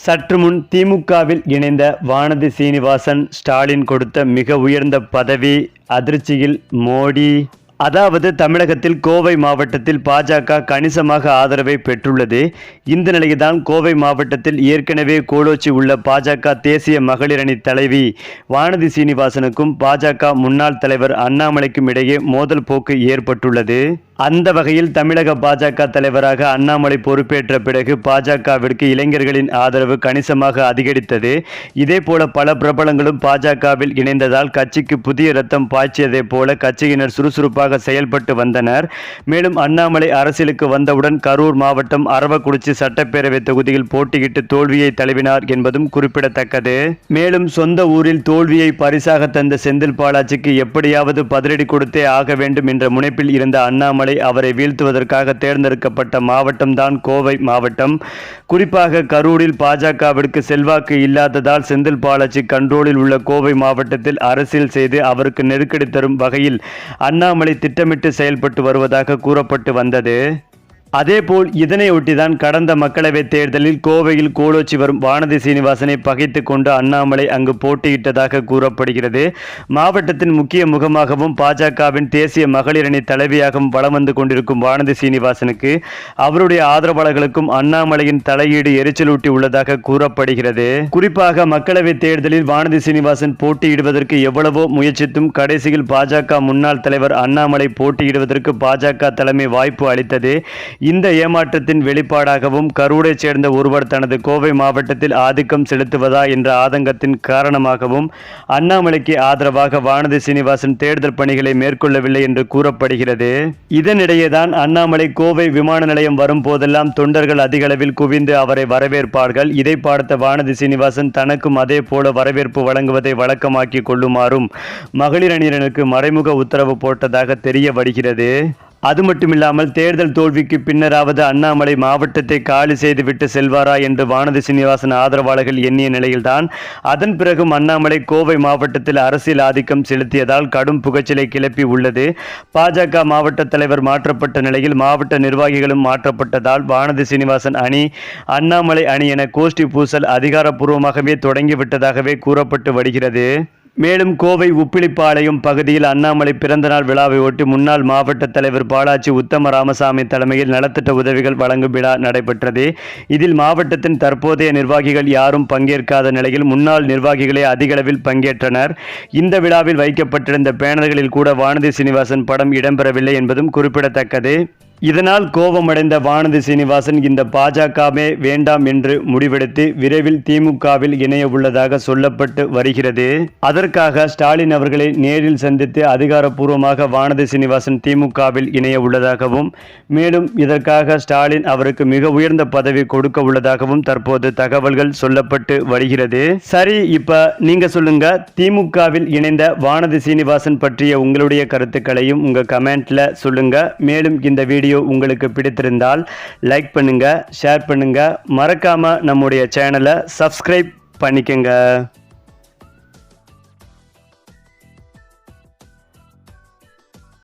சற்று முன் திமுகவில் இணைந்த வானதி சீனிவாசன் ஸ்டாலின் கொடுத்த மிக உயர்ந்த பதவி அதிர்ச்சியில் மோடி. அதாவது தமிழகத்தில் கோவை மாவட்டத்தில் பாஜக கணிசமாக ஆதரவை பெற்றுள்ளது. இந்த நிலையில்தான் கோவை மாவட்டத்தில் ஏற்கனவே கோலோச்சி உள்ள பாஜக தேசிய மகளிர் அணி தலைவி வானதி சீனிவாசனுக்கும் பாஜக முன்னாள் தலைவர் அண்ணாமலைக்கும் இடையே மோதல் போக்கு ஏற்பட்டுள்ளது. அந்த வகையில் தமிழக பாஜக தலைவராக அண்ணாமலை பொறுப்பேற்ற பிறகு பாஜகவிற்கு இளைஞர்களின் ஆதரவு கணிசமாக அதிகரித்தது. இதேபோல பல பிரபலங்களும் பாஜகவில் இணைந்ததால் கட்சிக்கு புதிய ரத்தம் பாய்ச்சியதை போல கட்சியினர் சுறுசுறுப்பாக செயல்பட்டு வந்தனர். மேலும் அண்ணாமலை அரசியலுக்கு வந்தவுடன் கரூர் மாவட்டம் அரவக்குறிச்சி சட்டப்பேரவை தொகுதியில் போட்டியிட்டு தோல்வியை தழுவினார் என்பதும் குறிப்பிடத்தக்கது. மேலும் சொந்த ஊரில் தோல்வியை பரிசாக தந்த செந்தில் பாலாஜிக்கு எப்படியாவது பதிலடி கொடுத்தே ஆக வேண்டும் என்ற முனைப்பில் இருந்த அண்ணாமலை அவரை வீழ்த்துவதற்காக தேர்ந்தெடுக்கப்பட்ட மாவட்டம் தான் கோவை மாவட்டம். குறிப்பாக கரூரில் பாஜகவிற்கு செல்வாக்கு இல்லாததால் செந்தில் பாலாஜி கண்ட்ரோலில் உள்ள கோவை மாவட்டத்தில் அரசியல் செய்து அவருக்கு நெருக்கடி தரும் வகையில் அண்ணாமலை திட்டமிட்டு செயல்பட்டு வருவதாக கூறப்பட்டு வந்தது. அதேபோல் இதனையொட்டிதான் கடந்த மக்களவைத் தேர்தலில் கோவையில் கோலோச்சி வரும் வானதி சீனிவாசனை பகைத்து கொண்டு அண்ணாமலை அங்கு போட்டியிட்டதாக கூறப்படுகிறது. மாவட்டத்தின் முக்கிய முகமாகவும் பாஜகவின் தேசிய மகளிர் அணி தலைவியாகவும் வலம் வந்து கொண்டிருக்கும் வானதி சீனிவாசனுக்கு அவருடைய ஆதரவாளர்களுக்கும் அண்ணாமலையின் தலையீடு எரிச்சலூட்டி உள்ளதாக கூறப்படுகிறது. குறிப்பாக மக்களவைத் தேர்தலில் வானதி சீனிவாசன் போட்டியிடுவதற்கு எவ்வளவோ முயற்சித்தும் கடைசியில் பாஜக முன்னாள் தலைவர் அண்ணாமலை போட்டியிடுவதற்கு பாஜக தலைமை வாய்ப்பு அளித்தது. இந்த ஏமாற்றத்தின் வெளிப்பாடாகவும் கரூரைச் சேர்ந்த ஒருவர் தனது கோவை மாவட்டத்தில் ஆதிக்கம் செலுத்துவதா என்ற ஆதங்கத்தின் காரணமாகவும் அண்ணாமலைக்கு ஆதரவாக வானதி சீனிவாசன் தேர்தல் பணிகளை மேற்கொள்ளவில்லை என்று கூறப்படுகிறது. இதனிடையேதான் அண்ணாமலை கோவை விமான நிலையம் வரும் போதெல்லாம் தொண்டர்கள் அதிகளவில் குவிந்து அவரை வரவேற்பார்கள். இதை பார்த்த வானதி சீனிவாசன் தனக்கும் அதே போல வரவேற்பு வழங்குவதை வழக்கமாக்கி கொள்ளுமாறும் மகளிர் அணியினருக்கு மறைமுக உத்தரவு போட்டதாக தெரிய வருகிறது. அது மட்டுமில்லாமல் தேர்தல் தோல்விக்கு பின்னராவது அண்ணாமலை மாவட்டத்தை காலி செய்துவிட்டு செல்வாரா என்று வானதி சீனிவாசன் ஆதரவாளர்கள் எண்ணிய நிலையில்தான் அதன் பிறகும் அண்ணாமலை கோவை மாவட்டத்தில் அரசியல் ஆதிக்கம் செலுத்தியதால் கடும் புகைச்சலை கிளப்பி உள்ளது. பாஜக மாவட்ட தலைவர் மாற்றப்பட்ட நிலையில் மாவட்ட நிர்வாகிகளும் மாற்றப்பட்டதால் வானதி சீனிவாசன் அணி அண்ணாமலை அணி என கோஷ்டி பூசல் அதிகாரப்பூர்வமாகவே தொடங்கிவிட்டதாகவே கூறப்பட்டு வருகிறது. மேலும் கோவை உப்பிலிப்பாளையம் பகுதியில் அண்ணாமலை பிறந்தநாள் விழாவை ஒட்டி முன்னாள் மாவட்ட தலைவர் பாலாஜி உத்தம ராமசாமி தலைமையில் நலத்திட்ட உதவிகள் வழங்கும் விழா நடைபெற்றது. இதில் மாவட்டத்தின் தற்போதைய நிர்வாகிகள் யாரும் பங்கேற்காத நிலையில் முன்னாள் நிர்வாகிகளே அதிகளவில் பங்கேற்றனர். இந்த விழாவில் வைக்கப்பட்டிருந்த பேனர்களில் கூட வானதி சீனிவாசன் படம் இடம்பெறவில்லை என்பதும் குறிப்பிடத்தக்கது. இதனால் கோபமடைந்த வானதி சீனிவாசன் இந்த பாஜகவே வேண்டாம் என்று முடிவெடுத்து விரைவில் திமுகவில் இணைய உள்ளதாக சொல்லப்பட்டு வருகிறது. அதற்காக ஸ்டாலின் அவர்களை நேரில் சந்தித்து அதிகாரப்பூர்வமாக வானதி சீனிவாசன் திமுகவில் இணைய உள்ளதாகவும் மேலும் இதற்காக ஸ்டாலின் அவருக்கு மிக உயர்ந்த பதவி கொடுக்க உள்ளதாகவும் தற்போது தகவல்கள் சொல்லப்பட்டு வருகிறது. சரி, இப்ப நீங்க சொல்லுங்க, திமுகவில் இணைந்த வானதி சீனிவாசன் பற்றிய உங்களுடைய கருத்துக்களையும் உங்க கமெண்ட்ல சொல்லுங்க. மேலும் இந்த வீடியோ உங்களுக்கு பிடித்திருந்தால் லைக் பண்ணுங்க, ஷேர் பண்ணுங்க, மறக்காம நம்முடைய சேனலை சப்ஸ்கிரைப் பண்ணிக்கங்க.